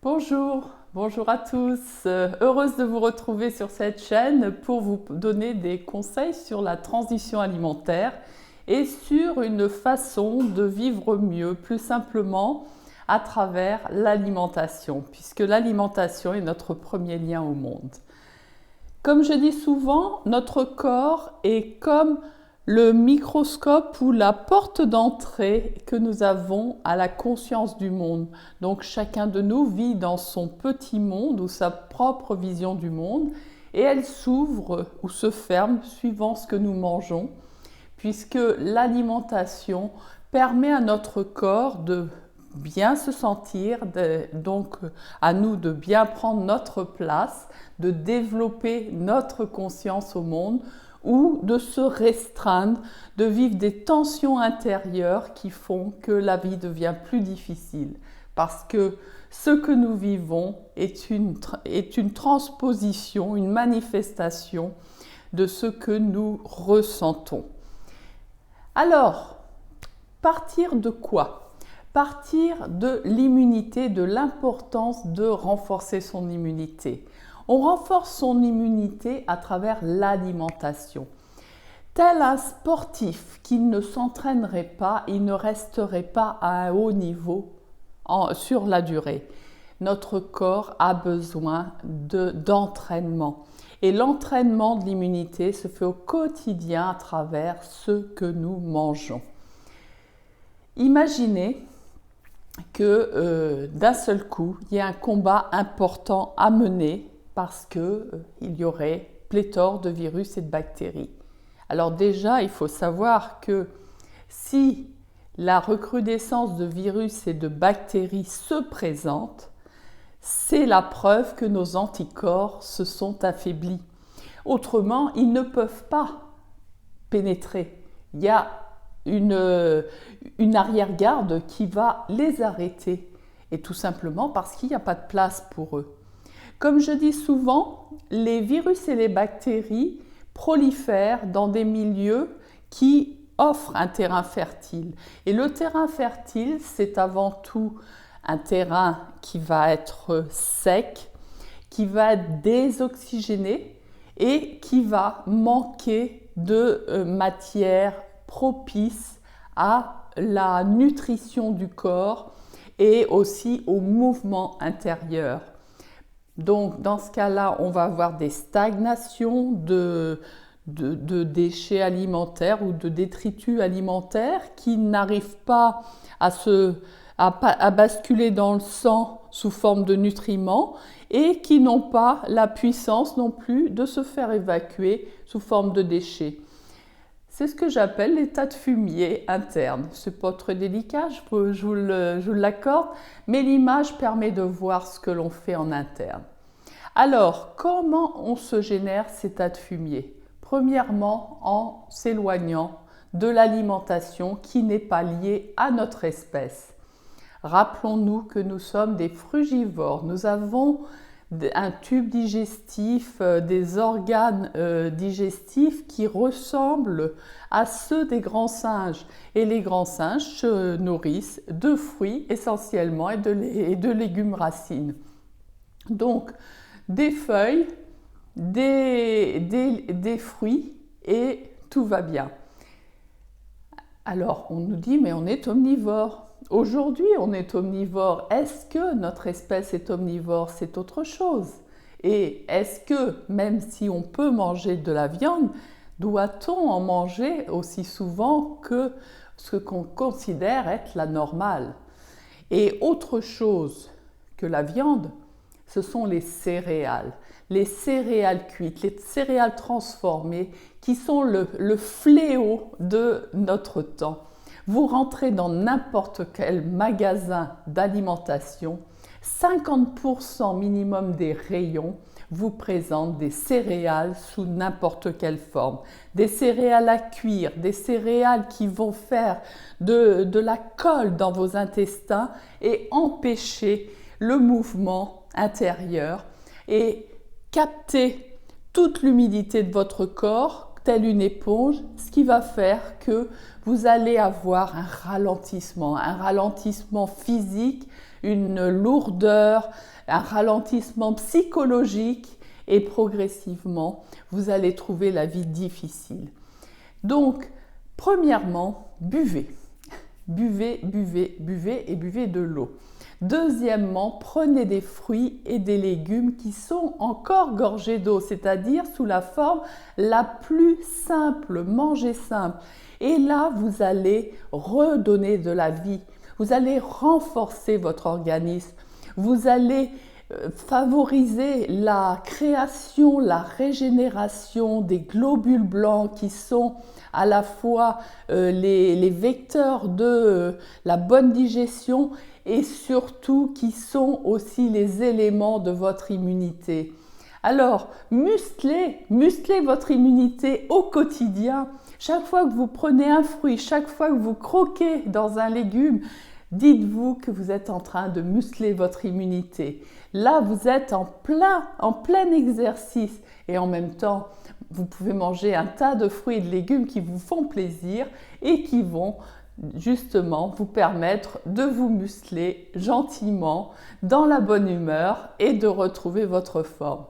Bonjour, bonjour à tous. Heureuse de vous retrouver sur cette chaîne pour vous donner des conseils sur la transition alimentaire et sur une façon de vivre mieux, plus simplement à travers l'alimentation, puisque l'alimentation est notre premier lien au monde. Comme je dis souvent, notre corps est comme le microscope ou la porte d'entrée que nous avons à la conscience du monde. Donc chacun de nous vit dans son petit monde ou sa propre vision du monde et elle s'ouvre ou se ferme suivant ce que nous mangeons, puisque l'alimentation permet à notre corps de bien se sentir, donc à nous de bien prendre notre place, de développer notre conscience au monde, ou de se restreindre, de vivre des tensions intérieures qui font que la vie devient plus difficile. Parce que ce que nous vivons est une transposition, une manifestation de ce que nous ressentons. Alors, partir de quoi? Partir de l'immunité, de l'importance de renforcer son immunité. On renforce son immunité à travers l'alimentation. Tel un sportif qui ne s'entraînerait pas, il ne resterait pas à un haut niveau sur la durée. Notre corps a besoin d'entraînement. Et l'entraînement de l'immunité se fait au quotidien à travers ce que nous mangeons. Imaginez que d'un seul coup, il y a un combat important à mener parce qu'il y aurait pléthore de virus et de bactéries. Alors déjà, il faut savoir que si la recrudescence de virus et de bactéries se présente, c'est la preuve que nos anticorps se sont affaiblis. Autrement, ils ne peuvent pas pénétrer. Il y a une arrière-garde qui va les arrêter, et tout simplement parce qu'il n'y a pas de place pour eux. Comme je dis souvent, les virus et les bactéries prolifèrent dans des milieux qui offrent un terrain fertile. Et le terrain fertile, c'est avant tout un terrain qui va être sec, qui va être désoxygéné et qui va manquer de matière propice à la nutrition du corps et aussi au mouvement intérieur. Donc, dans ce cas-là, on va avoir des stagnations de déchets alimentaires ou de détritus alimentaires qui n'arrivent pas à basculer dans le sang sous forme de nutriments et qui n'ont pas la puissance non plus de se faire évacuer sous forme de déchets. C'est ce que j'appelle l'état de fumier interne. C'est pas très délicat, je vous l'accorde, mais l'image permet de voir ce que l'on fait en interne. Alors, comment on se génère cet état de fumier? Premièrement, en s'éloignant de l'alimentation qui n'est pas liée à notre espèce. Rappelons-nous que nous sommes des frugivores. Nous avons un tube digestif, des organes digestifs qui ressemblent à ceux des grands singes. Et les grands singes se nourrissent de fruits essentiellement et de légumes racines. Donc, des feuilles, des fruits et tout va bien. Alors, on nous dit, mais on est omnivore. Aujourd'hui, on est omnivore. Est-ce que notre espèce est omnivore? C'est autre chose. Et est-ce que, même si on peut manger de la viande, doit-on en manger aussi souvent que ce qu'on considère être la normale? Et autre chose que la viande, ce sont les céréales cuites, les céréales transformées qui sont le fléau de notre temps. Vous rentrez dans n'importe quel magasin d'alimentation, 50% minimum des rayons vous présentent des céréales sous n'importe quelle forme. Des céréales à cuire, des céréales qui vont faire de la colle dans vos intestins et empêcher le mouvement intérieur et capter toute l'humidité de votre corps telle une éponge, ce qui va faire que vous allez avoir un ralentissement physique, une lourdeur, un ralentissement psychologique et progressivement, vous allez trouver la vie difficile. Donc, premièrement, buvez. Buvez, buvez, buvez et buvez de l'eau. Deuxièmement, prenez des fruits et des légumes qui sont encore gorgés d'eau, c'est-à-dire sous la forme la plus simple, mangez simple. Et là, vous allez redonner de la vie, vous allez renforcer votre organisme, vous allez favoriser la création, la régénération des globules blancs qui sont à la fois les vecteurs de la bonne digestion et surtout qui sont aussi les éléments de votre immunité. Alors, musclez votre immunité au quotidien. Chaque fois que vous prenez un fruit, chaque fois que vous croquez dans un légume, dites-vous que vous êtes en train de muscler votre immunité. Là, vous êtes en plein exercice et en même temps, vous pouvez manger un tas de fruits et de légumes qui vous font plaisir et qui vont justement vous permettre de vous muscler gentiment, dans la bonne humeur et de retrouver votre forme.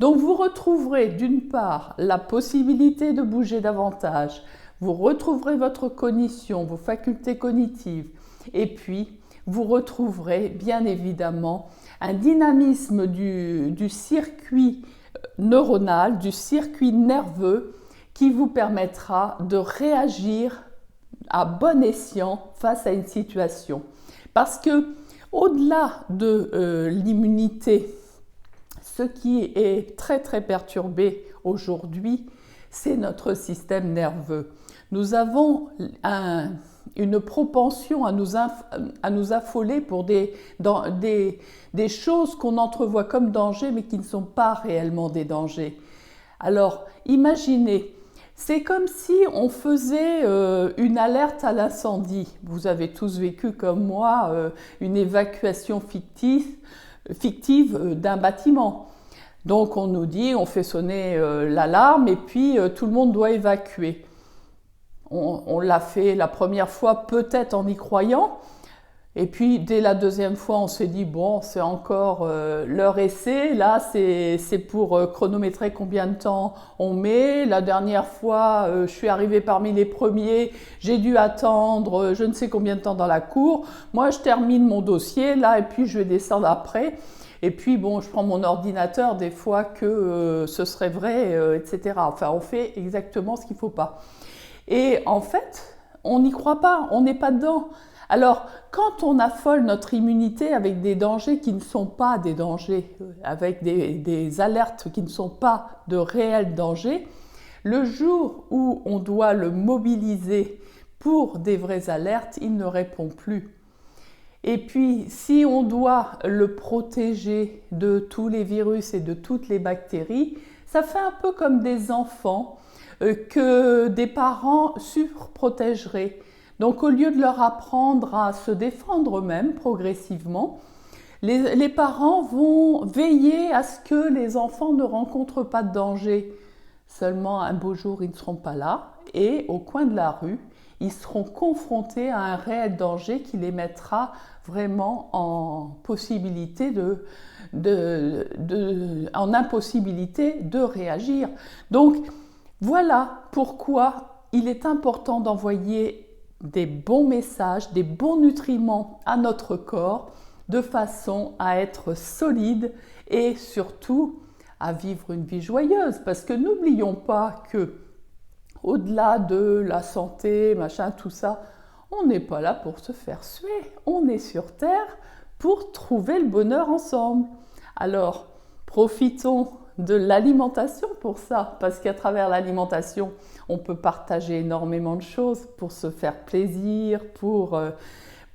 Donc vous retrouverez d'une part la possibilité de bouger davantage, vous retrouverez votre cognition, vos facultés cognitives et puis vous retrouverez bien évidemment un dynamisme du circuit neuronal, du circuit nerveux qui vous permettra de réagir à bon escient face à une situation. Parce que au-delà de l'immunité, ce qui est très très perturbé aujourd'hui, c'est notre système nerveux. Nous avons une propension à nous affoler pour des choses qu'on entrevoit comme danger mais qui ne sont pas réellement des dangers. Alors, imaginez, c'est comme si on faisait une alerte à l'incendie. Vous avez tous vécu comme moi une évacuation fictive d'un bâtiment. Donc on nous dit, on fait sonner l'alarme et puis tout le monde doit évacuer. On l'a fait la première fois peut-être en y croyant. Et puis dès la deuxième fois, on s'est dit, bon, c'est encore leur essai. Là, c'est pour chronométrer combien de temps on met. La dernière fois, je suis arrivée parmi les premiers. J'ai dû attendre je ne sais combien de temps dans la cour. Moi, je termine mon dossier là et puis je vais descendre après. Et puis, bon, je prends mon ordinateur des fois que ce serait vrai, etc. Enfin, on fait exactement ce qu'il ne faut pas. Et en fait, on n'y croit pas, on n'est pas dedans. Alors, quand on affole notre immunité avec des dangers qui ne sont pas des dangers, avec des alertes qui ne sont pas de réels dangers, le jour où on doit le mobiliser pour des vraies alertes, il ne répond plus. Et puis, si on doit le protéger de tous les virus et de toutes les bactéries, ça fait un peu comme des enfants que des parents surprotégeraient. Donc, au lieu de leur apprendre à se défendre eux-mêmes progressivement, les parents vont veiller à ce que les enfants ne rencontrent pas de danger. Seulement, un beau jour, ils ne seront pas là et au coin de la rue, ils seront confrontés à un réel danger qui les mettra vraiment en impossibilité de réagir. Donc, voilà pourquoi il est important d'envoyer des bons messages, des bons nutriments à notre corps de façon à être solide et surtout à vivre une vie joyeuse. Parce que n'oublions pas que au-delà de la santé, machin, tout ça, on n'est pas là pour se faire suer. On est sur Terre pour trouver le bonheur ensemble. Alors, profitons de l'alimentation pour ça, parce qu'à travers l'alimentation, on peut partager énormément de choses pour se faire plaisir, pour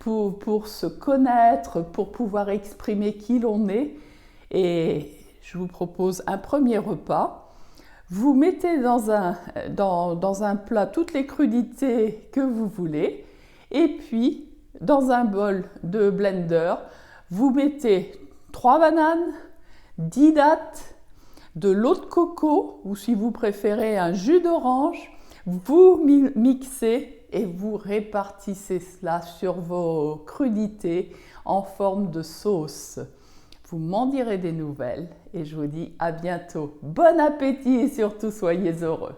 se connaître, pour pouvoir exprimer qui l'on est. Et je vous propose un premier repas. Vous mettez dans un plat toutes les crudités que vous voulez et puis dans un bol de blender, vous mettez 3 bananes, 10 dattes, de l'eau de coco ou si vous préférez un jus d'orange, vous mixez et vous répartissez cela sur vos crudités en forme de sauce. Vous m'en direz des nouvelles et je vous dis à bientôt. Bon appétit et surtout soyez heureux.